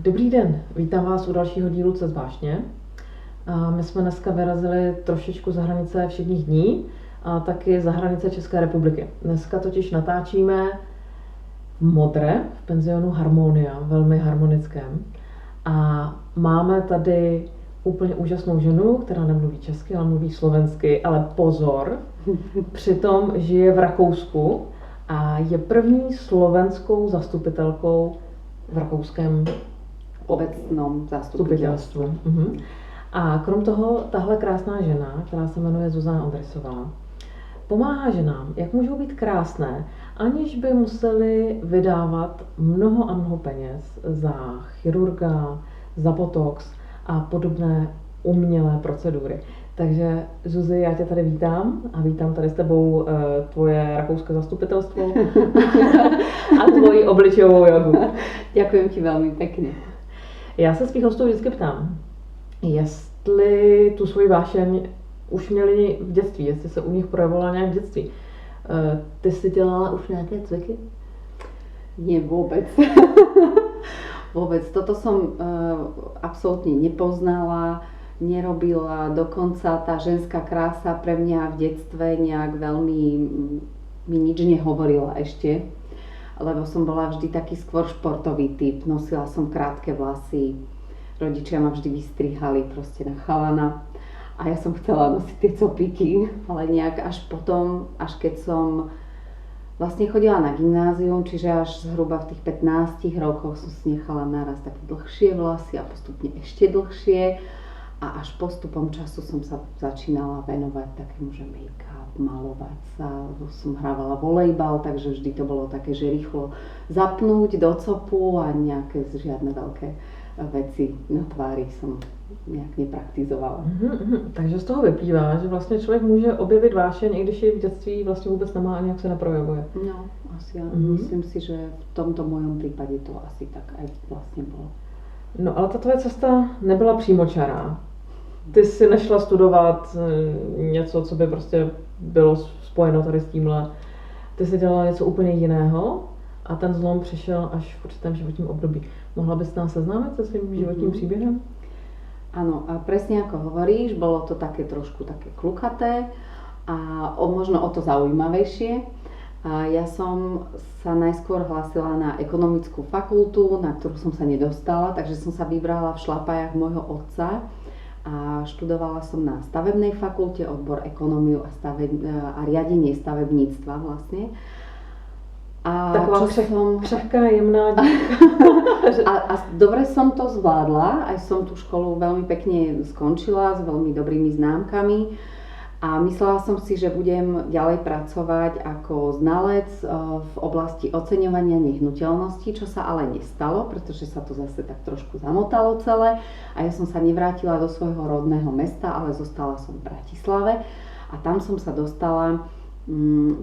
Dobrý den, vítám vás u dalšího dílu Cest vášně. My jsme dneska vyrazili trošičku za hranice všedních dní a taky za hranice České republiky. Dneska totiž natáčíme v Modře, v penzionu Harmonia, velmi harmonickém. A máme tady úplně úžasnou ženu, která nemluví česky, ale mluví slovensky, ale pozor, přitom žije v Rakousku a je první slovenskou zastupitelkou v rakouském obecnom zastupitelstvu. A krom toho, tahle krásná žena, která se jmenuje Zuzana Ondrysová, pomáhá ženám, jak můžou být krásné, aniž by museli vydávat mnoho a mnoho peněz za chirurga, za botox a podobné umělé procedury. Takže Zuzi, já tě tady vítám a vítám tady s tebou tvoje rakouské zastupitelstvo a tvoji obličejovou jogu. Ďakujem ti veľmi pekne. Já se svých hostů vždycky ptám, jestli tu svoji vášeň už měli v dětství, jestli se u nich projevovala nějak v dětství. Ty jsi dělala už nějaké cviky? Nie, vôbec. Vôbec. Toto som absolútne nepoznala, nerobila. Dokonca tá ženská krása pre mňa v detstve nejak veľmi mi nič nehovorila ešte. Lebo som bola vždy taký skôr športový typ. Nosila som krátke vlasy, rodičia ma vždy vystrihali proste na chalana a ja som chcela nosiť tie copíky, ale nejak až potom, až keď som vlastne chodila na gymnázium, čiže až zhruba v tých 15 rokoch som si nechala naraz také dlhšie vlasy a postupne ešte dlhšie a až postupom času som sa začínala venovať takému, že make-up, malovať sa, som hrávala volejbal, takže vždy to bolo také, že rýchlo zapnúť do copu a nejaké žiadne veľké veci na tvári som nejak nepraktizovala. Takže z toho vyplývá, že vlastně člověk může objevit vášeň, i když ji v dětství vlastně vůbec nemá a nějak se neprojevuje. No, asi myslím si, že v tomto mojom prípade to asi tak aj vlastne bolo. No ale ta tvoje cesta nebyla přímočará. Ty si nešla studovat něco, co by prostě bylo spojeno tady s tímhle. Ty si dělala něco úplně jiného a ten zlom přišel až v určitém životním období. Mohla bys nás seznámit se svým životním příběhem? Áno, a presne ako hovoríš, bolo to také trošku také klukaté a možno o to zaujímavejšie. A ja som sa najskôr hlásila na ekonomickú fakultu, na ktorú som sa nedostala, takže som sa vybrala v šlapajách môjho otca a študovala som na stavebnej fakulte odbor ekonómiu a riadenie stavebníctva vlastne. A taková křehká, jemná a dobre som to zvládla, aj som tú školu veľmi pekne skončila s veľmi dobrými známkami a myslela som si, že budem ďalej pracovať ako znalec v oblasti oceňovania nehnuteľností, čo sa ale nestalo, pretože sa to zase tak trošku zamotalo celé a ja som sa nevrátila do svojho rodného mesta, ale zostala som v Bratislave a tam som sa dostala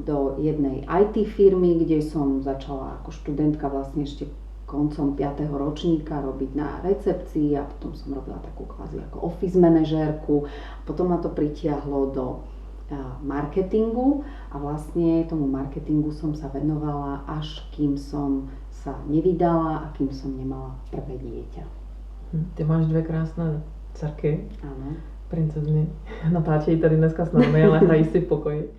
do jednej IT firmy, kde som začala ako študentka vlastne ešte koncom 5. ročníka robiť na recepcii a potom som robila takú kvázi ako office manažérku. Potom ma to pritiahlo do marketingu a vlastne tomu marketingu som sa venovala až kým som sa nevydala a kým som nemala prvé dieťa. Ty máš dvě krásné dcerky. Áno. Princezny. Natáčejí tady dneska s námi, ale hrají si v pokoji.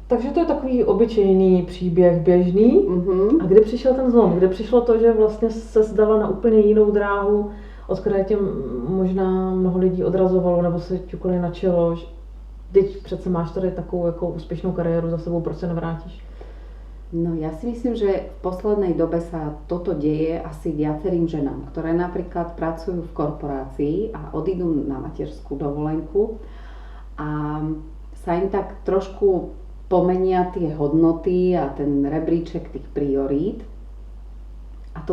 Takže to je takový obyčejný příběh, běžný. A kdy přišel ten zlom? Kdy přišlo to, že vlastně se zdala na úplně jinou dráhu, od které tě možná mnoho lidí odrazovalo, nebo se ťukali na čelo? Teď přece máš tady takovou jako úspěšnou kariéru za sebou, proč se nevrátíš? No ja si myslím, že v poslednej dobe sa toto deje asi viacerým ženám, ktoré napríklad pracujú v korporácii a odídu na materskú dovolenku a sa im tak trošku pomenia tie hodnoty a ten rebríček tých priorít. A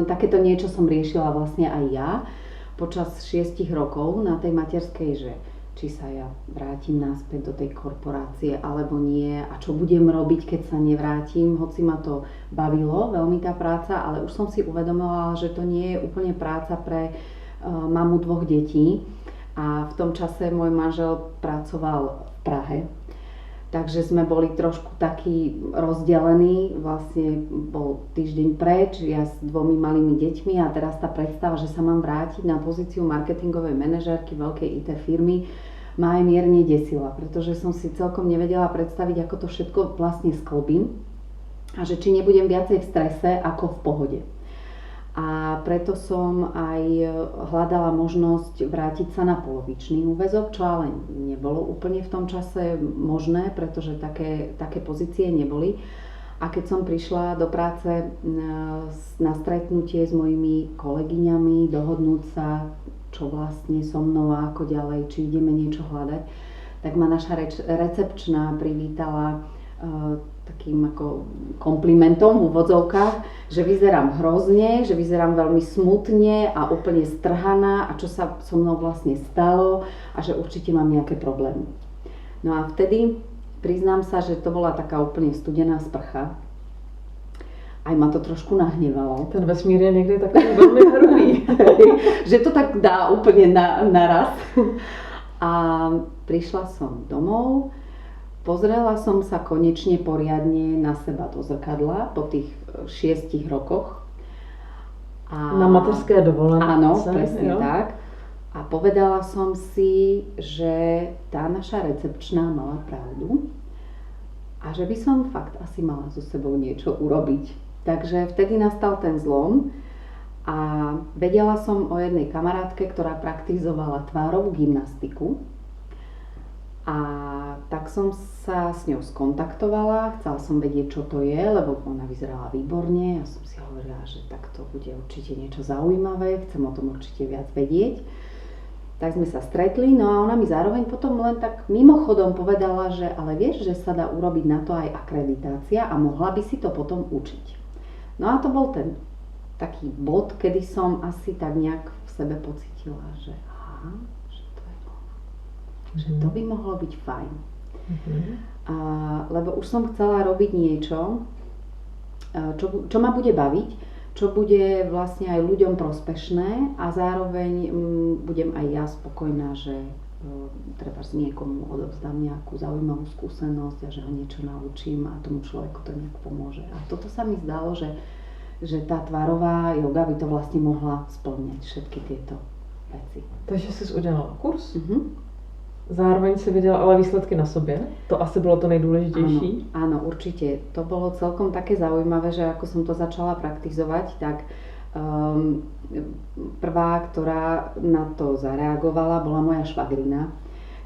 takéto niečo som riešila vlastne aj ja počas 6 rokov na tej materskej, že či sa ja vrátim naspäť do tej korporácie alebo nie a čo budem robiť, keď sa nevrátim, hoci ma to bavilo veľmi tá práca, ale už som si uvedomovala, že to nie je úplne práca pre mamu 2 detí a v tom čase môj manžel pracoval v Prahe. Takže sme boli trošku takí rozdelení, vlastne bol týždeň preč, ja s 2 malými deťmi a teraz tá predstava, že sa mám vrátiť na pozíciu marketingovej manažérky veľkej IT firmy, ma aj mierne desila, pretože som si celkom nevedela predstaviť, ako to všetko vlastne sklbím a že či nebudem viacej v strese ako v pohode. A preto som aj hľadala možnosť vrátiť sa na polovičný úväzok, čo ale nebolo úplne v tom čase možné, pretože také pozície neboli. A keď som prišla do práce na stretnutie s mojimi kolegyňami, dohodnúť sa, čo vlastne so mnou a ako ďalej, či ideme niečo hľadať, tak ma naša recepčná privítala takým ako komplimentom v úvodzovkách, že vyzerám hrozne, že vyzerám veľmi smutne a úplne strhaná a čo sa so mnou vlastne stalo a že určite mám nejaké problémy. No a vtedy priznám sa, že to bola taká úplne studená sprcha. Aj ma to trošku nahnevalo. Ten vesmír je niekdy takový veľmi hrubý. Že to tak dá úplne naraz. A prišla som domov. Pozrela som sa konečne poriadne na seba do zrkadla po tých 6 rokoch. Na materské dovolenke. Áno, presne jo. Tak. A povedala som si, že tá naša recepčná mala pravdu a že by som fakt asi mala so sebou niečo urobiť. Takže vtedy nastal ten zlom a vedela som o jednej kamarátke, ktorá praktizovala tvárovú gymnastiku. A tak som sa s ňou skontaktovala, chcela som vedieť, čo to je, lebo ona vyzerala výborne. Ja som si hovorila, že tak to bude určite niečo zaujímavé, chcem o tom určite viac vedieť. Tak sme sa stretli, no a ona mi zároveň potom len tak mimochodom povedala, že ale vieš, že sa dá urobiť na to aj akreditácia a mohla by si to potom učiť. No a to bol ten taký bod, kedy som asi tak nejak v sebe pocítila, že aha, že to by mohlo byť fajn. Lebo už som chcela robiť niečo, čo ma bude baviť, čo bude vlastne aj ľuďom prospešné a zároveň budem aj ja spokojná, že treba niekomu odovzdám nejakú zaujímavú skúsenosť a že ho niečo naučím a tomu človeku to nejak pomôže. A toto sa mi zdalo, že tá tvarová yoga by to vlastne mohla spĺňať všetky tieto veci. Takže si udělala kurz? Zároveň si viděla ale výsledky na sobě. To asi bylo to nejdůležitější. Áno, určite. To bolo celkom také zaujímavé, že ako som to začala praktizovať, tak prvá, ktorá na to zareagovala, bola moja švagrina.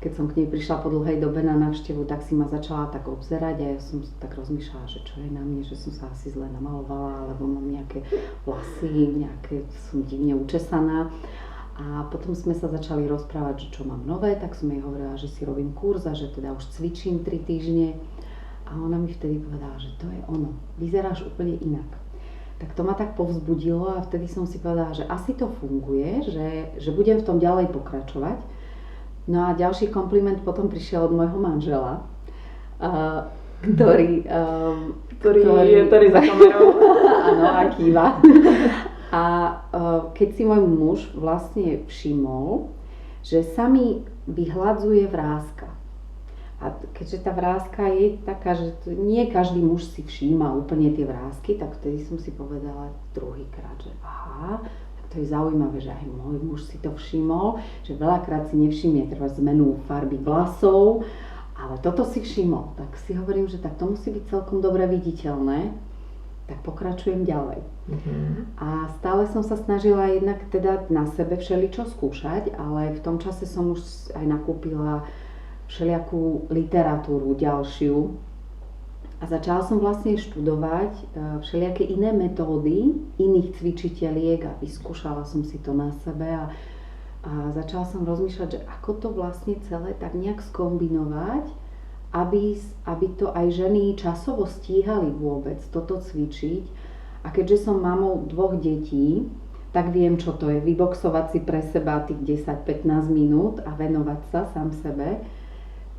Keď som k nej prišla po dlhej dobe na návštevu, tak si ma začala tak obzerať a ja som tak rozmýšľala, že čo je na mne, že som sa asi zle namalovala, alebo mám nejaké vlasy, som divne učesaná. A potom sme sa začali rozprávať, že čo mám nové, tak som jej hovorila, že si robím kurz a že teda už cvičím 3 týždne. A ona mi vtedy povedala, že to je ono, vyzeráš úplne inak. Tak to ma tak povzbudilo a vtedy som si povedala, že asi to funguje, že budem v tom ďalej pokračovať. No a ďalší kompliment potom prišiel od môjho manžela, ktorý je tady za kamerou. Áno, a kýva. A keď si môj muž vlastne všimol, že sa mi vyhladzuje vráska. A keďže tá vráska je taká, že nie každý muž si všíma úplne tie vrásky, tak vtedy som si povedala druhýkrát, že aha, tak to je zaujímavé, že aj môj muž si to všimol, že veľakrát si nevšimne treba zmenu farby vlasov, ale toto si všimol. Tak si hovorím, že tak to musí byť celkom dobre viditeľné. Tak pokračujem ďalej. A stále som sa snažila jednak teda na sebe všeličo skúšať, ale v tom čase som už aj nakúpila všelijakú literatúru ďalšiu a začala som vlastne študovať všelijaké iné metódy iných cvičiteľiek a vyskúšala som si to na sebe a začala som rozmýšľať, že ako to vlastne celé tak nejak skombinovať, aby to aj ženy časovo stíhali vôbec toto cvičiť. A keďže som mamou 2 detí, tak viem, čo to je. Vyboxovať si pre seba tých 10-15 minút a venovať sa sám sebe.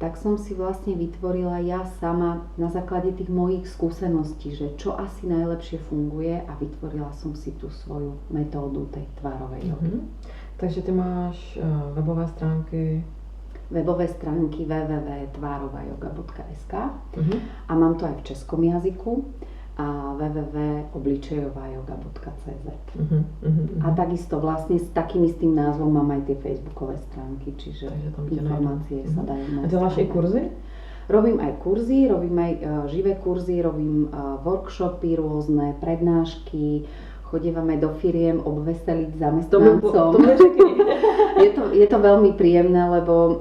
Tak som si vlastne vytvorila ja sama na základe tých mojich skúseností, že čo asi najlepšie funguje a vytvorila som si tú svoju metódu tej tvárovej jogy. Takže ty máš webové stránky? webové stránky www.tvarovayoga.sk a mám to aj v českom jazyku a www.obličejovayoga.cz. A takisto vlastne s takým istým názvom mám aj tie facebookové stránky, čiže informácie sa dajú nájsť. A děláš i kurzy? Robím aj kurzy, robím aj živé kurzy, robím workshopy rôzne, prednášky, chodívame do firiem obveseliť zamestnancom. Je to veľmi príjemné, lebo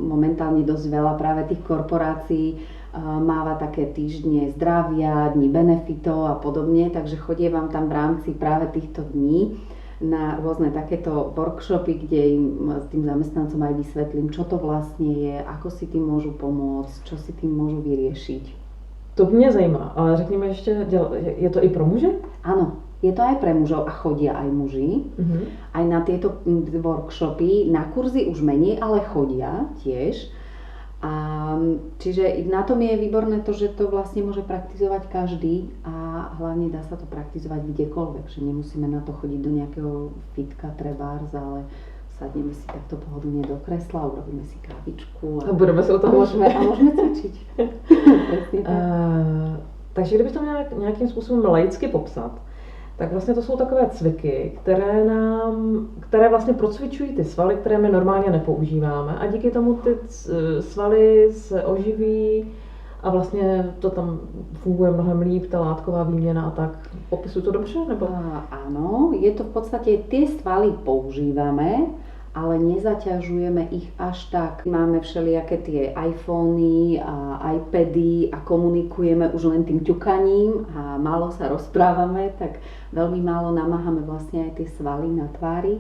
momentálne dosť veľa práve tých korporácií máva také týždne zdravia, dní benefitov a podobne, takže chodievam tam v rámci práve týchto dní na rôzne takéto workshopy, kde im s tým zamestnancom aj vysvetlím, čo to vlastne je, ako si tým môžu pomôcť, čo si tým môžu vyriešiť. To mě zajímá, ale řekněme ještě, je to i pro muže? Áno, je to aj pre mužov a chodia aj muži. Aj na tieto workshopy, na kurzy už menej, ale chodia tiež. A čiže na tom je výborné to, že to vlastne môže praktizovať každý a hlavne dá sa to praktizovať kdekoľvek, že nemusíme na to chodiť do nejakého fitka trebárs, ale sadneme si takto pohodlne do kresla, urobíme si kávičku a budeme sa o tom môžeme cvičiť. Takže kdybych to měla nějakým způsobem laicky popsat, tak vlastně to jsou takové cviky, které vlastně procvičují ty svaly, které my normálně nepoužíváme a díky tomu ty svaly se oživí a vlastně to tam funguje mnohem líp, ta látková výměna a tak. Popisuju to dobře? Nebo? Áno, je to v podstate, tie svaly používame, ale nezaťažujeme ich až tak. Máme všelijaké tie iPhony a iPady a komunikujeme už len tým ťukaním a málo sa rozprávame, tak veľmi málo namáhame vlastne aj tie svaly na tvári.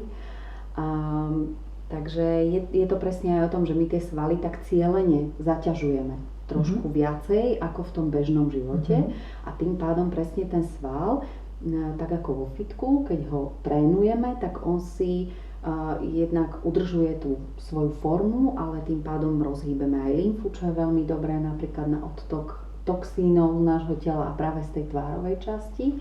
Takže je to presne aj o tom, že my tie svaly tak cielene zaťažujeme trošku viacej ako v tom bežnom živote a tým pádom presne ten sval, tak ako vo fitku, keď ho trénujeme, tak on si jednak udržuje tú svoju formu, ale tým pádom rozhýbeme aj lymfu, čo je veľmi dobré napríklad na odtok toxínov z nášho tela a práve z tej tvárovej časti.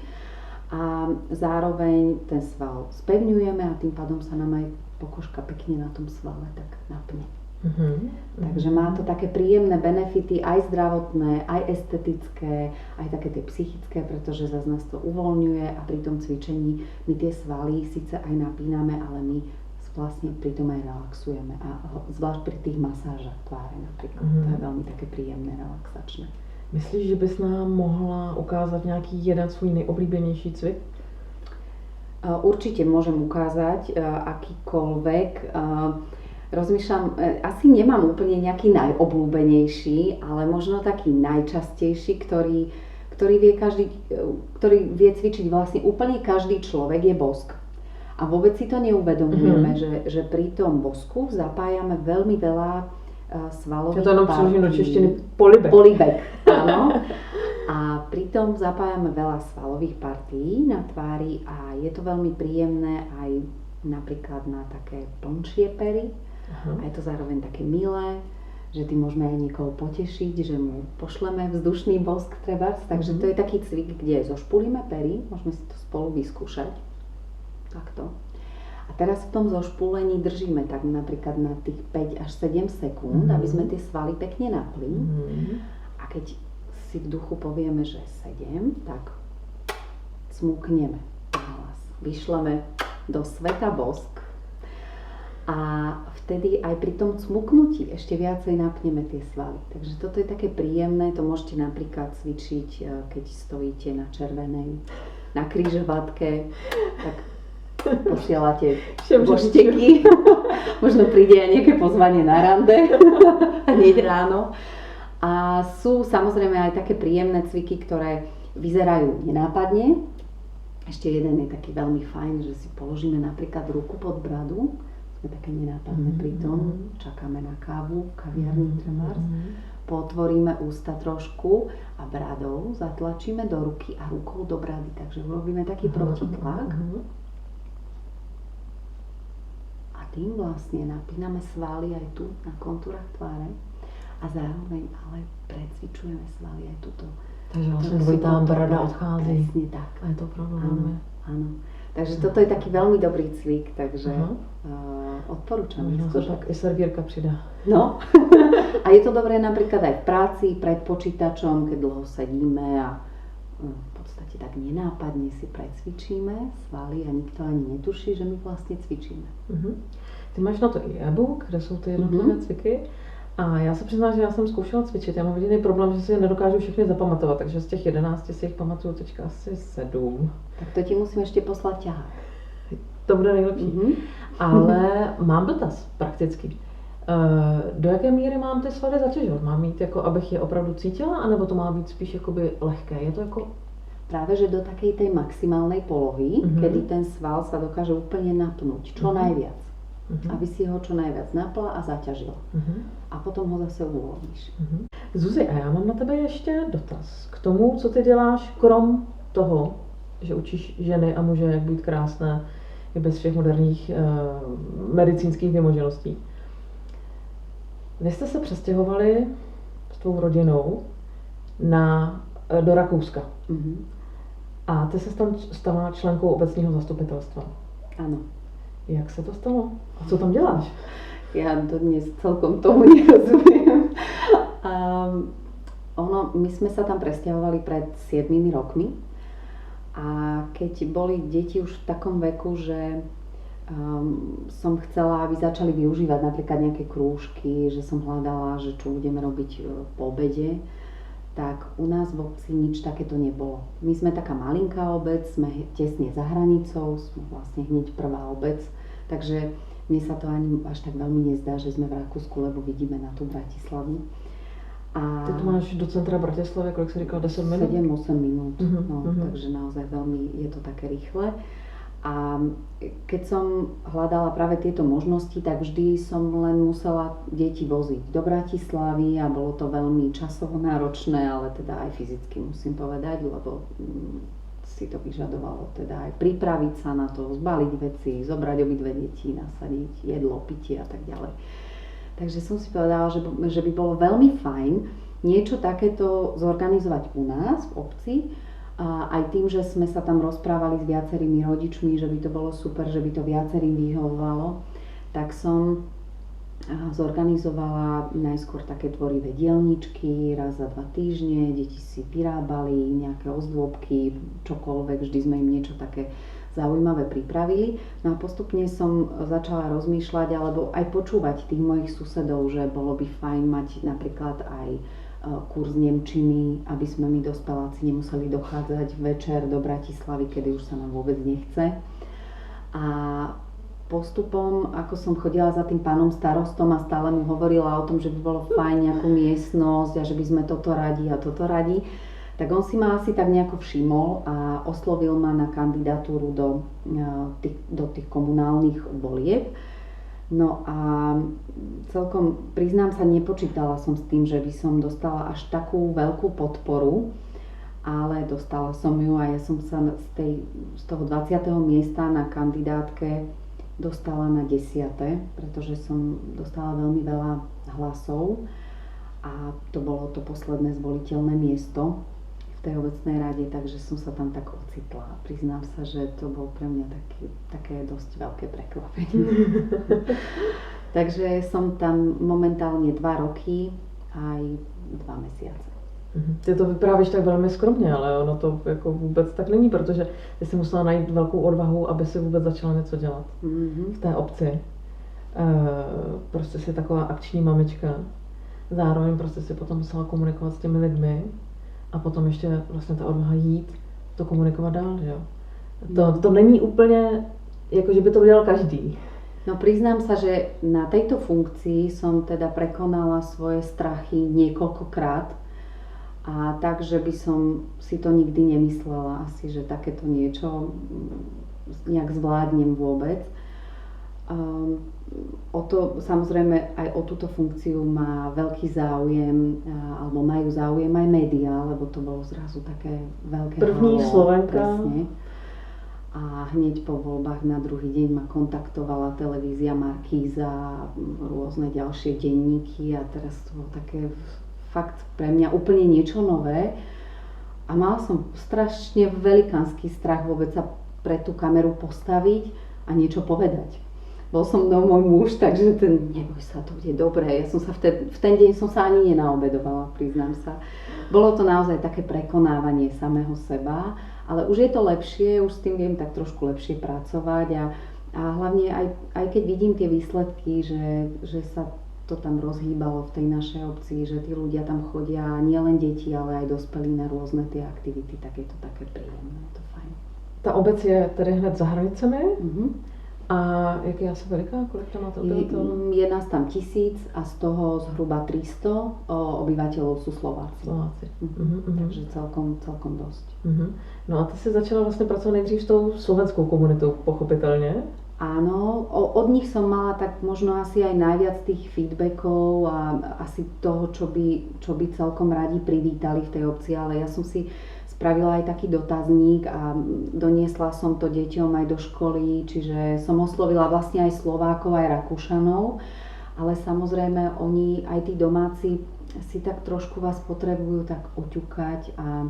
A zároveň ten sval spevňujeme a tým pádom sa nám aj pokožka pekne na tom svale tak napne. Takže má to také príjemné benefity, aj zdravotné, aj estetické, aj také tie psychické, pretože zase nás to uvoľňuje a pri tom cvičení my tie svaly síce aj napíname, ale my vlastne pri tom aj relaxujeme a zvlášť pri tých masážach tváre napríklad. To je veľmi také príjemné, relaxačné. Myslíš, že bys nám mohla ukázať nejaký jeden svůj nejoblíbenější cvik? Určite môžem ukázať akýkoľvek. Rozmýšľam, asi nemám úplne nejaký najobľúbenejší, ale možno taký najčastejší, ktorý vie cvičiť vlastne úplne každý človek, je bosk. A vôbec si to neuvedomujeme, že pri tom bosku zapájame veľmi veľa svalových partí. Ja to jenom přeložím do češtiny polibek. Polibek, áno. A pritom zapájame veľa svalových partí na tvári a je to veľmi príjemné aj napríklad na také plnšie pery. A je to zároveň také milé, že tým môžeme aj niekoho potešiť, že mu pošleme vzdušný bosk trebárs. Takže to je taký cvik, kde zošpulíme pery, môžeme si to spolu vyskúšať. Takto. A teraz v tom zošpulení držíme tak napríklad na tých 5 až 7 sekúnd, aby sme tie svaly pekne napli. A keď si v duchu povieme, že 7, tak cmúkneme nahlas. Vyšleme do sveta bosk. A vtedy aj pri tom cmuknutí ešte viacej napneme tie svaly. Takže toto je také príjemné, to môžete napríklad cvičiť, keď stojíte na červenej, na križovatke, tak posielate bošteky. Možno príde aj nejaké pozvanie na rande, hneď ráno. A sú samozrejme aj také príjemné cviky, ktoré vyzerajú nenápadne. Ešte jeden je taký veľmi fajn, že si položíme napríklad ruku pod bradu. Sme také nenápadné pri tom, čakáme na kávu, kaviarni trebárs, potvoríme ústa trošku a bradou zatlačíme do ruky a rukou do brady, takže urobíme taký protitlak a tým vlastne napíname svaly aj tu na kontúrach tváre a zároveň ale precvičujeme svaly aj tuto. Takže vlastne dvojitá brada odchází. Presne tak. A je to opravdu veľmi. Áno. Takže toto je taký veľmi dobrý cvik, takže odporúčam. Možná sa tak i servírka přidá. No. A je to dobré napríklad aj v práci, pred počítačom, keď dlho sedíme a v podstate tak nenápadne si precvičíme svaly a nikto ani netuší, že my vlastne cvičíme. Ty máš na to i e-book, kde jsou ty jednotlivé cviky. A já se přiznám, že já jsem zkoušela cvičit. Já mám jediný problém, že si je nedokážu všechny zapamatovat, takže z těch 11 si jich pamatuju teďka asi 7. Tak to ti musím ještě poslat ťahák. To bude nejlepší. Ale mám dotaz prakticky. Do jaké míry mám ty svaly zatěžovat? Mám jít jako, abych je opravdu cítila, anebo to má být spíš jakoby lehké? Je to jako... Práve, že do takej tej maximálnej polohy, kedy ten sval sa dokáže úplne napnúť, čo najviac. Aby si ho čo najviac napla a zaťažila. A potom ho zase uvolníš. Zuzi, a já mám na tebe ještě dotaz. K tomu, co ty děláš, krom toho, že učíš ženy a muže, jak být krásné, i bez všech moderních medicínských vymožeností. Vy jste se přestěhovali s tvou rodinou do Rakouska. A ty se tam stala členkou obecního zastupitelstva. Áno. Jak se to stalo? A co tam děláš? Ja dodnes celkom tomu nerozumiem. My sme sa tam presťahovali pred 7 rokmi a keď boli deti už v takom veku, že som chcela, aby začali využívať napríklad nejaké krúžky, že som hľadala, že čo budeme robiť po obede, tak u nás v obci nič takéto nebolo. My sme taká malinká obec, sme tesne za hranicou, sme vlastne hneď prvá obec, takže mne sa to ani až tak veľmi nezdá, že sme v Rakúsku, lebo vidíme na tú Bratislavu. Ty tu máš do centra Bratislavy, kolik si říkal, 10 minút? 7-8 minút, takže naozaj veľmi je to také rýchle. A keď som hľadala práve tieto možnosti, tak vždy som len musela deti voziť do Bratislavy a bolo to veľmi časovo náročné, ale teda aj fyzicky musím povedať, lebo si to vyžadovalo teda aj pripraviť sa na to, zbaliť veci, zobrať obidve deti, nasadiť jedlo, pitie a tak ďalej. Takže som si povedala, že by bolo veľmi fajn niečo takéto zorganizovať u nás v obci, a aj tým, že sme sa tam rozprávali s viacerými rodičmi, že by to bolo super, že by to viacerým vyhovovalo, tak som zorganizovala najskôr také tvorivé dielničky, raz za 2 týždne, deti si vyrábali nejaké ozdôbky, čokoľvek, vždy sme im niečo také zaujímavé pripravili. No a postupne som začala rozmýšľať alebo aj počúvať tých mojich susedov, že bolo by fajn mať napríklad aj kurz nemčiny, aby sme my dospeláci nemuseli dochádzať večer do Bratislavy, kedy už sa nám vôbec nechce. A postupom, ako som chodila za tým pánom starostom a stále mu hovorila o tom, že by bolo fajn nejakú miestnosť a že by sme toto radi a toto radi, tak on si ma asi tak nejako všimol a oslovil ma na kandidatúru do tých komunálnych volieb. No a celkom, priznám sa, nepočítala som s tým, že by som dostala až takú veľkú podporu, ale dostala som ju a ja som sa z toho 20. miesta na kandidátke dostala na 10., pretože som dostala veľmi veľa hlasov a to bolo to posledné zvoliteľné miesto v tej obecnej rade, takže som sa tam tak ocitla. Priznám sa, že to bolo pre mňa také dosť veľké prekvapenie. Takže som tam momentálne 2 roky aj 2 mesiace. Ty to vyprávíš tak velmi skromně, ale ono to jako vůbec tak není, protože ty si musela najít velkou odvahu, aby si vůbec začala něco dělat v té obci. Prostě si taková akční mamička. Zároveň prostě si potom musela komunikovat s těmi lidmi a potom ještě vlastně ta odvaha jít to komunikovat dál, že jo. To není úplně, jako že by to udělal každý. No priznám sa, že na tejto funkcii som teda prekonala svoje strachy niekoľkokrát a tak, že by som si to nikdy nemyslela asi, že takéto niečo nejak zvládnem vôbec. Samozrejme aj o túto funkciu má veľký záujem, alebo majú záujem aj médiá, lebo to bolo zrazu také veľké první halo, Slovenka. Presne. A hneď po voľbách na druhý deň ma kontaktovala televízia Markíza, rôzne ďalšie denníky a teraz to bolo také fakt pre mňa úplne niečo nové. A mala som strašne velikánsky strach vôbec sa pred tú kameru postaviť a niečo povedať. Bol som mnou môj muž, takže neboj sa, to bude dobré. Ja som sa v ten deň som sa ani nenaobedovala, priznám sa. Bolo to naozaj také prekonávanie samého seba, ale už je to lepšie, už s tým viem tak trošku lepšie pracovať a hlavne aj keď vidím tie výsledky, že sa to tam rozhýbalo v tej našej obci, že tí ľudia tam chodia, nielen deti, ale aj dospelí na rôzne tie aktivity, tak je to také príjemné, je to fajn. Ta obec je tedy hned za hranicemi. Mhm. A jak je asi veliká? Kolik tam máte obyvateľov? Je nás tam 1000 a z toho zhruba 300 obyvateľov sú Slováci. Takže celkom dosť. No a ty si začala vlastně pracovat nejdřív s tou slovenskou komunitou, pochopitelně. Áno, od nich som mala tak možno asi aj najviac tých feedbackov a asi toho, čo by celkom radi privítali v tej obci, ale ja som si spravila aj taký dotazník a doniesla som to deťom aj do školy, čiže som oslovila vlastne aj Slovákov, aj Rakúšanov, ale samozrejme oni, aj tí domáci, si tak trošku vás potrebujú tak oťukať a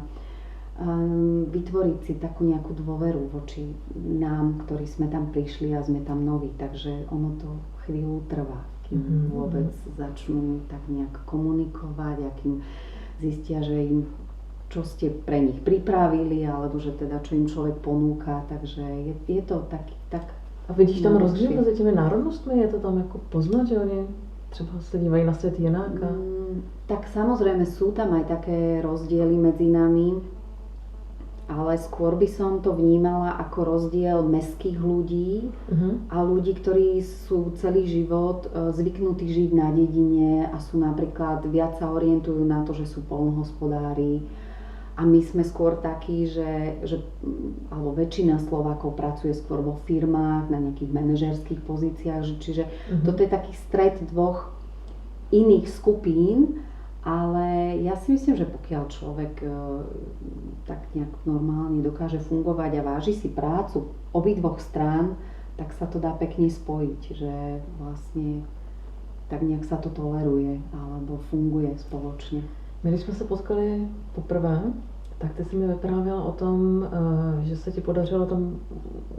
vytvoriť si takú nejakú dôveru voči nám, ktorí sme tam prišli a sme tam noví, takže ono to chvíľu trvá, kým vôbec začnú tak nejak komunikovať a kým zistia, že im čo ste pre nich pripravili, alebo že teda čo im človek ponúka, takže je to tak. A vidíš tam rozdíl mezi těmi národnostmi? Je to tam jako poznat, že oni třeba se dívají na svět jinak? Tak samozrejme sú tam aj také rozdiely medzi nami, ale skôr by som to vnímala ako rozdiel mestských ľudí a ľudí, ktorí sú celý život zvyknutí žiť na dedine a sú napríklad viac sa orientujú na to, že sú poľnohospodári. A my sme skôr takí, alebo väčšina Slovákov pracuje skôr vo firmách, na nejakých manažerských pozíciách, čiže toto je taký stret dvoch iných skupín, ale ja si myslím, že pokiaľ človek tak nejak normálne dokáže fungovať a váži si prácu obidvoch strán, tak sa to dá pekne spojiť, že vlastne tak nejak sa to toleruje alebo funguje spoločne. My, když jsme se potkali poprvé, tak ty si mi vyprávěla o tom, že se ti podařilo tam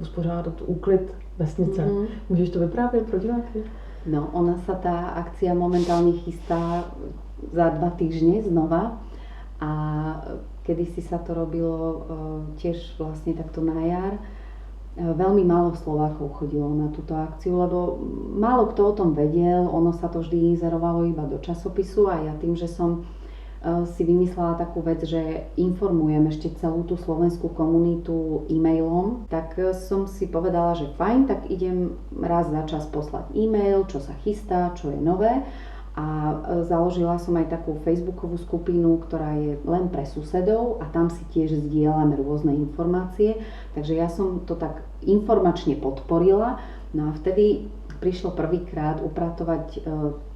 uspořádat úklid vesnice. Můžeš to vyprávět pro diváky? No, ona sa tá akcia momentálne chystá za 2 týždne znova a kedysi sa to robilo tiež vlastne takto na jar. Veľmi málo Slovákov chodilo na túto akciu, lebo málo kto o tom vedel, ono sa to vždy inzerovalo iba do časopisu a ja tým, že som si vymyslela takú vec, že informujem ešte celú tú slovenskú komunitu e-mailom, tak som si povedala, že fajn, tak idem raz za čas poslať e-mail, čo sa chystá, čo je nové. A založila som aj takú facebookovú skupinu, ktorá je len pre susedov a tam si tiež zdieľame rôzne informácie. Takže ja som to tak informačne podporila. No a vtedy prišlo prvýkrát upratovať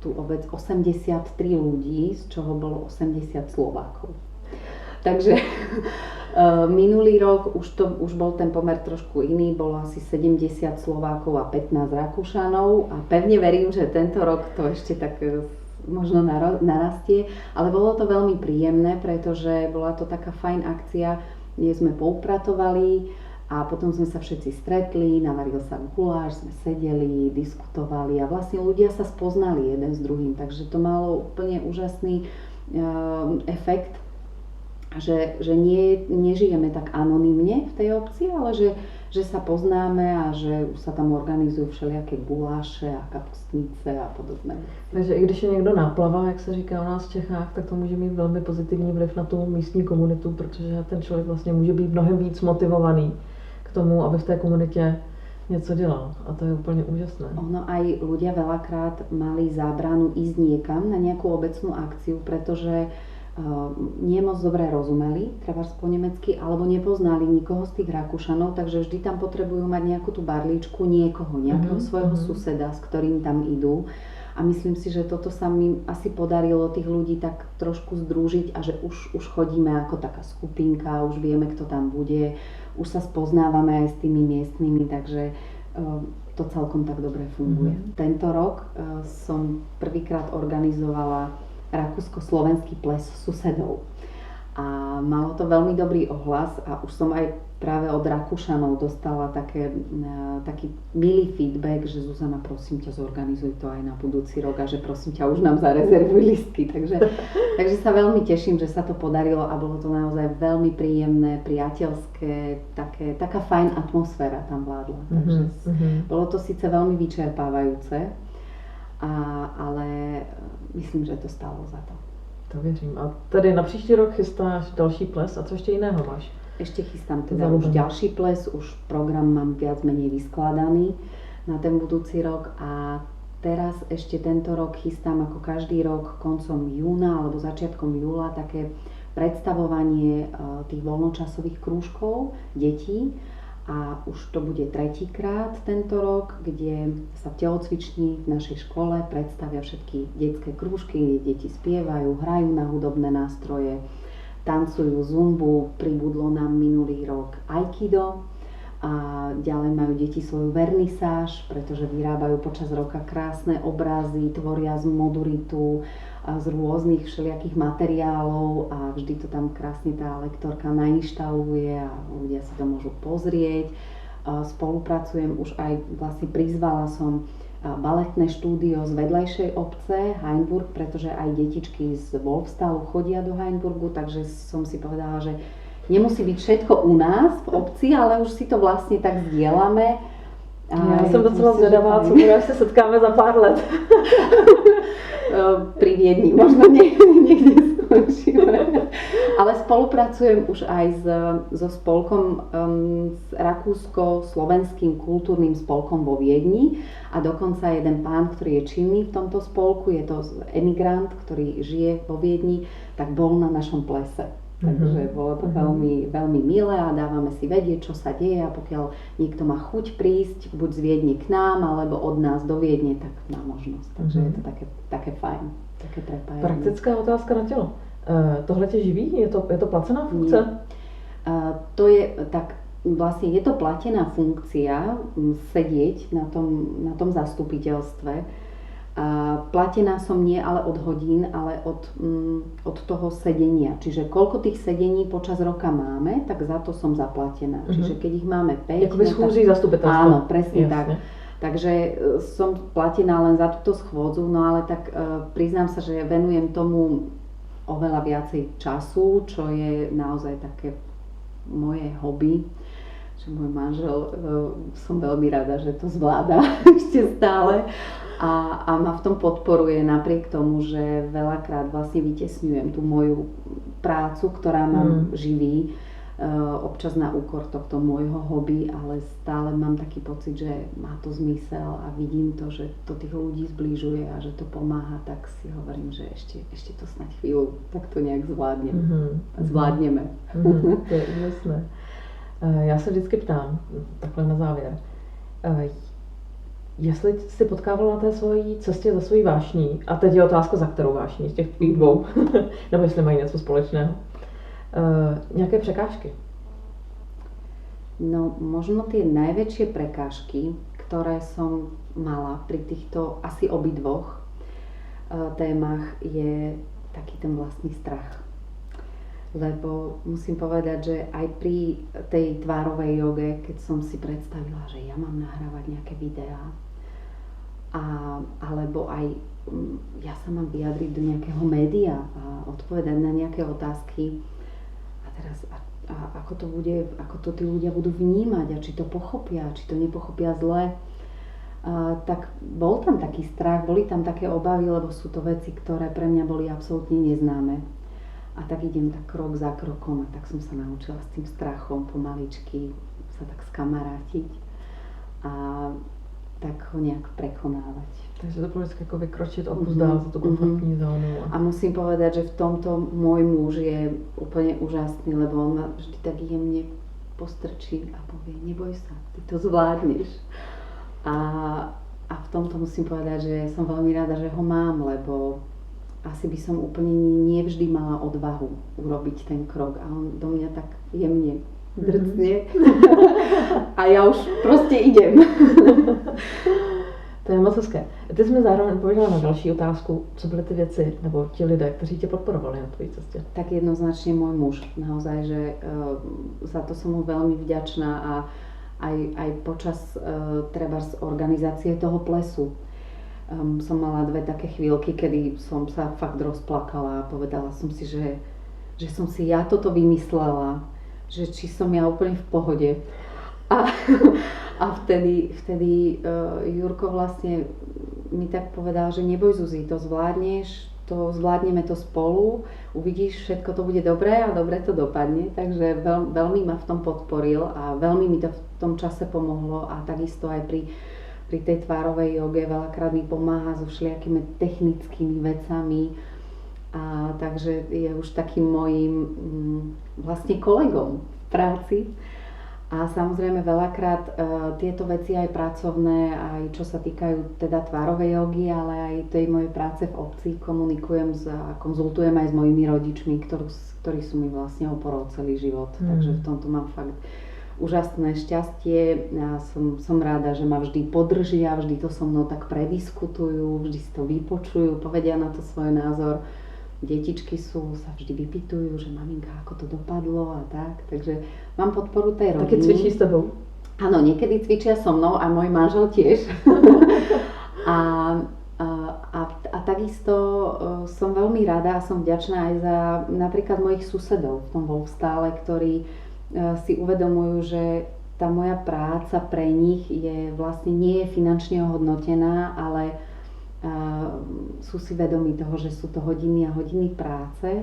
tú obec 83 ľudí, z čoho bolo 80 Slovákov. Takže minulý rok už bol ten pomer trošku iný, bolo asi 70 Slovákov a 15 Rakúšanov a pevne verím, že tento rok to ešte tak možno narastie, ale bolo to veľmi príjemné, pretože bola to taká fajn akcia, kde sme poupratovali a potom sme sa všetci stretli, navaril sa guláš, sme sedeli, diskutovali a vlastne ľudia sa spoznali jeden s druhým, takže to malo úplne úžasný efekt, že nežijeme tak anonymne v tej obci, ale že sa poznáme a že už sa tam organizujú všelijaké guláše a kapustnice a podobné. Takže i když je někdo náplava, jak se říká u nás v Čechách, tak to může mít velmi pozitivní vliv na tu místní komunitu, protože ten člověk vlastně může být mnohem víc motivovaný k tomu, aby v té komunitě něco dělal. A to je úplne úžasné. Ono aj ľudia veľakrát mali zábranu ísť niekam na nejakú obecnú akciu, pretože nie moc dobre rozumeli, trebárs po nemecky, alebo nepoznali nikoho z tých Rakúšanov, takže vždy tam potrebujú mať nejakú tú barličku niekoho, nejakého svojho suseda, s ktorým tam idú. A myslím si, že toto sa mi asi podarilo tých ľudí tak trošku združiť a že už chodíme ako taká skupinka, už vieme, kto tam bude, už sa spoznávame aj s tými miestnymi, takže to celkom tak dobre funguje. Tento rok som prvýkrát organizovala rakúsko-slovenský ples susedov. A malo to veľmi dobrý ohlas a už som aj práve od Rakúšanov dostala taký milý feedback, že Zuzana, prosím ťa, zorganizuj to aj na budúci rok a že prosím ťa, už nám zarezervuj lístky. Takže sa veľmi teším, že sa to podarilo a bolo to naozaj veľmi príjemné, priateľské, taká fajn atmosféra tam vládla. Takže bolo to síce veľmi vyčerpávajúce, ale myslím, že to stálo za to. To věřím. A tady na příští rok chystáš další ples a co ještě jiného máš? Ešte chystám teda už ďalší ples, už program mám viac menej vyskladaný na ten budúci rok a teraz ešte tento rok chystám ako každý rok koncom júna alebo začiatkom júla také predstavovanie tých voľnočasových krúžkov detí a už to bude tretíkrát tento rok, kde sa v telocvični v našej škole predstavia všetky detské krúžky, kde deti spievajú, hrajú na hudobné nástroje, tancujú zumbu, pribudlo nám minulý rok aikido a ďalej majú deti svoju vernisáž, pretože vyrábajú počas roka krásne obrazy, tvoria z moduritu, z rôznych všelijakých materiálov a vždy to tam krásne tá lektorka nainštaluje a ľudia si to môžu pozrieť. Spolupracujem už aj, vlastne prizvala som baletné štúdio z vedľajšej obce Hainburg, pretože aj detičky z Wolfstalu chodia do Hainburgu, takže som si povedala, že nemusí byť všetko u nás v obci, ale už si to vlastne tak zdieľame. Já jsem docela zvědavá, co bude, až se setkáme za pár let. Pri Viedni, možno niekde skončíme. Ale spolupracujem už aj so spolkom, s Rakúsko-slovenským kultúrnym spolkom vo Viedni a dokonca jeden pán, ktorý je činný v tomto spolku, je to emigrant, ktorý žije vo Viedni, tak bol na našom plese. Takže bolo to veľmi, veľmi milé a dávame si vedieť, čo sa deje a pokiaľ niekto má chuť prísť, buď z Viedne k nám, alebo od nás do Viedne, tak má možnosť. Takže je to také fajn, také prepájanie. Praktická otázka na tělo. Tohle tě živí? Je to placená funkce? To je tak, vlastne je to platená funkcia sedieť na tom zastupiteľstve. Platená som nie ale od hodín, ale od toho sedenia. Čiže koľko tých sedení počas roka máme, tak za to som zaplatená. Čiže keď ich máme 5... Jakoby schôdzí zastupiteľstva. Áno, presne tak. Takže som platená len za túto schôdzu, no ale tak priznám sa, že venujem tomu oveľa viacej času, čo je naozaj také moje hobby. Že môj manžel, som veľmi rada, že to zvláda ešte stále. A ma v tom podporuje napriek tomu, že veľakrát vlastne vytesňujem tú moju prácu, ktorá ma živí, občas na úkor tohto môjho hobby, ale stále mám taký pocit, že má to zmysel a vidím to, že to tých ľudí zbližuje a že to pomáha, tak si hovorím, že ešte to snáď chvíľu tak to nejak zvládneme. To je úžasné. Já se vždycky ptám, takhle na závěr, jestli jsi potkávala na té svojí cestě za svojí vášní, a teď je otázka, za kterou vášní z těch tvých dvou, nebo jestli mají něco společného, nějaké překážky? No, možno tie najväčšie prekážky, ktoré som mala pri týchto asi obidvoch témach, je taký ten vlastný strach. Lebo musím povedať, že aj pri tej tvárovej joge, keď som si predstavila, že ja mám nahrávať nejaké videá, alebo aj ja sa mám vyjadriť do nejakého média a odpovedať na nejaké otázky, a teraz ako to tí ľudia budú vnímať a či to pochopia, či to nepochopia zle, tak bol tam taký strach, boli tam také obavy, lebo sú to veci, ktoré pre mňa boli absolútne neznáme. A tak idem tak krok za krokom a tak som sa naučila s tým strachom pomaličky sa tak skamarátiť a tak ho nejak prekonávať. Takže to bolo vždycky ako vykročiť opus dál za tú komfortní zónu. A musím povedať, že v tomto môj muž je úplne úžasný, lebo on ma vždy tak jemne postrčí a povie, neboj sa, ty to zvládneš. A v tomto musím povedať, že som veľmi rada, že ho mám, lebo asi by som úplne nevždy mala odvahu urobiť ten krok a on do mňa tak jemne drcne a ja už proste idem. To je moc hezké. Ty jsi mi zároveň odpověděla na další otázku, co byly ty věci nebo ti lidé, kteří tě podporovali na tvojí cestě. Tak jednoznačne môj muž. Naozaj, že za to som mu veľmi vďačná a aj počas trebárs organizácie toho plesu. Som mala 2 také chvíľky, kedy som sa fakt rozplakala a povedala som si, že som si ja toto vymyslela, že či som ja úplne v pohode. A vtedy Jurko vlastne mi tak povedal, že neboj Zuzi, to zvládneš, zvládneme to spolu, uvidíš, všetko to bude dobré a dobre to dopadne, takže veľmi ma v tom podporil a veľmi mi to v tom čase pomohlo a takisto aj pri tej tvárovej joge veľakrát mi pomáha so všelijakými technickými vecami a takže je už takým mojím vlastne kolegom v práci. A samozrejme veľakrát tieto veci aj pracovné, aj čo sa týkajú teda tvárovej jogy, ale aj tej mojej práce v obci komunikujem a konzultujem aj s mojimi rodičmi, ktorí sú mi vlastne oporou celý život. Takže v tomto mám fakt úžasné šťastie. Ja som ráda, že ma vždy podržia, vždy to so mnou tak prediskutujú, vždy si to vypočujú, povedia na to svoj názor. Detičky sa vždy vypytujú, že maminka, ako to dopadlo a tak. Takže mám podporu tej rodiny. Taky cvičí s tebou? Áno, niekedy cvičia so mnou a môj manžel tiež. a takisto som veľmi rada a som vďačná aj za napríklad mojich susedov v tom Wolfstále, ktorí si uvedomujú, že tá moja práca pre nich vlastne nie je finančne ohodnotená, ale sú si vedomí toho, že sú to hodiny a hodiny práce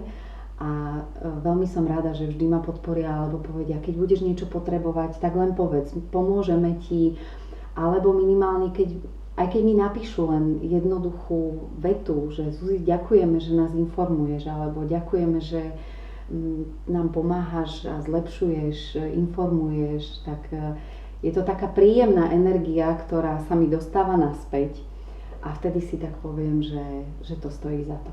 a veľmi som rada, že vždy ma podporia alebo povedia, keď budeš niečo potrebovať, tak len povedz, pomôžeme ti, alebo minimálne aj keď mi napíšu len jednoduchú vetu, že Zuzi, ďakujeme, že nás informuješ, alebo ďakujeme, že nám pomáhaš a zlepšuješ, informuješ, tak je to taká príjemná energia, ktorá sa mi dostáva naspäť. A vtedy si tak poviem, že to stojí za to.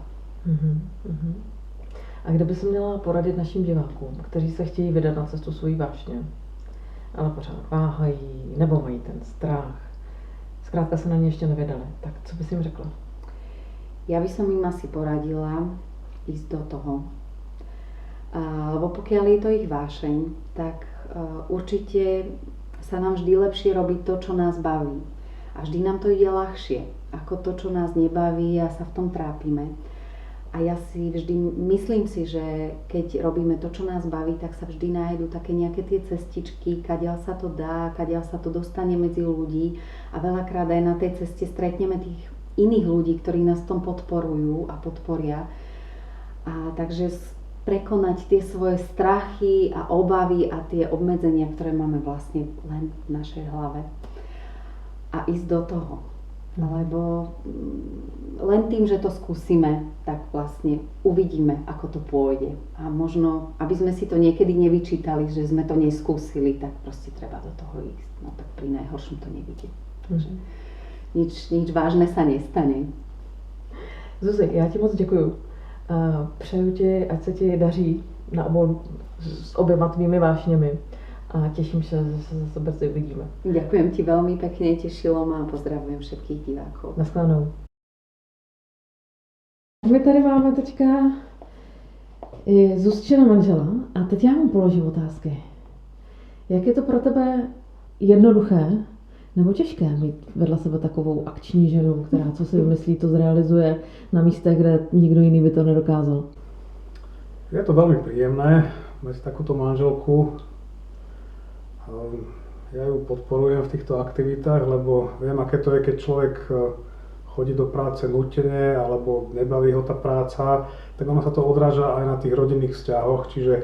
A kdyby se měla poradit našim divákům, kteří se chtějí vydat na cestu svojí vášně, ale pořád váhají, nebo mají ten strach, zkrátka se na ně ještě nevydali, tak co bys jim řekla? Ja by som im asi poradila ísť do toho. Lebo pokiaľ je to ich vášeň, tak určite sa nám vždy lepšie robiť to, čo nás baví. A vždy nám to ide ľahšie, ako to, čo nás nebaví a sa v tom trápime. A ja si vždy, myslím si, že keď robíme to, čo nás baví, tak sa vždy nájdú také nejaké tie cestičky, kadiaľ sa to dá, kadiaľ sa to dostane medzi ľudí a veľakrát aj na tej ceste stretneme tých iných ľudí, ktorí nás v tom podporujú a podporia. A takže prekonať tie svoje strachy a obavy a tie obmedzenia, ktoré máme vlastne len v našej hlave. A ísť do toho. Lebo len tým, že to skúsime, tak vlastne uvidíme, ako to pôjde. A možno, aby sme si to niekedy nevyčítali, že sme to neskúsili, tak proste treba do toho ísť. No tak pri najhoršom to nevidie. Takže nič vážne sa nestane. Zuzi, já ti moc děkuju. Přeju ti, ať se ti daří s oběma tvými vášněmi. A teším sa, že sa zase brzy uvidíme. Ďakujem ti veľmi pekne, tešilo ma a pozdravujem všetkých divákov. Naschledanou. My tady máme teďka Zuzčina manžela a teď já mu položím otázky. Jak je to pro tebe jednoduché nebo těžké mít vedle sebe takovou akční ženu, která co si vymyslí, to zrealizuje na místech, kde nikdo jiný by to nedokázal? Je to veľmi príjemné mať takúto manželku. Ja ju podporujem v týchto aktivitách, lebo viem, aké to je, keď človek chodí do práce nútene alebo nebaví ho tá práca, tak ono sa to odráža aj na tých rodinných vzťahoch. Čiže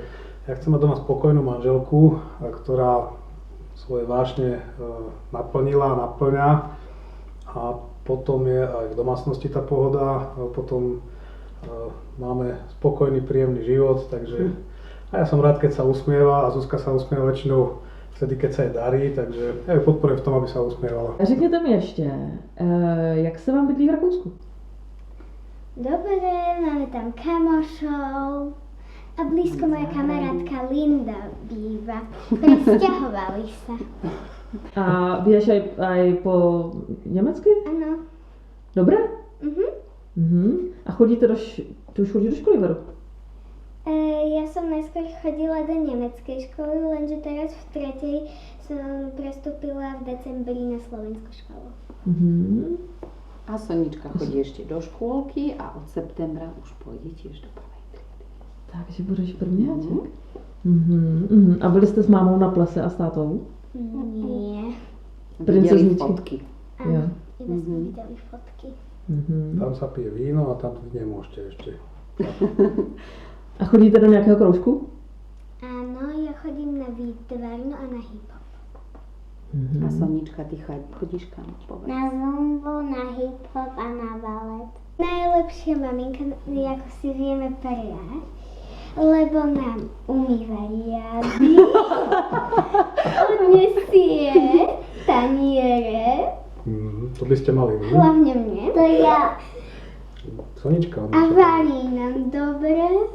ja chcem mať doma spokojnú manželku, ktorá svoje vášne naplnila a naplňa a potom je aj v domácnosti tá pohoda, potom máme spokojný, príjemný život, takže a ja som rád, keď sa usmieva a Zuzka sa usmieva väčšinou vtedy, keď sa jej darí, takže ja ju podporujem v tom, aby sa usmievala. Řekněte mi ještě, jak se vám bydlí v Rakousku? Dobre, máme tam kamošov a blízko moja kamarátka Linda býva. Presťahovali sa. A vieš aj po německy? Áno. Dobre? Mhm. A chodíte ty už chodíš do školy, Veru? Ja som najskôr chodila do nemeckej školy, lenže teraz v tretej som prestúpila v decembri na slovenskú školu. A Sonička chodí ešte do škôlky a od septembra už pôjde tiež do prvej triedy. Takže budeš prvňáček. A byli jste s mámou na plese a s tátou? Nie. Videli Princezničky. fotky. Jo. Iba sme videli fotky. Tam sa pije víno a tam nemôžete ešte. A chodíte do nějakého kroužku? Áno, ja chodím na výtvarnú a na hip-hop. A Sonička, ty chodíš kam? Povedz. Na zumbu, na hip-hop a na balet. Najlepšia maminka, ako si vieme prijať, lebo nám umýva riady, odnesie taniere, To by ste mali, nie? hlavne mne. To ja. Sonička, A varí nám dobre.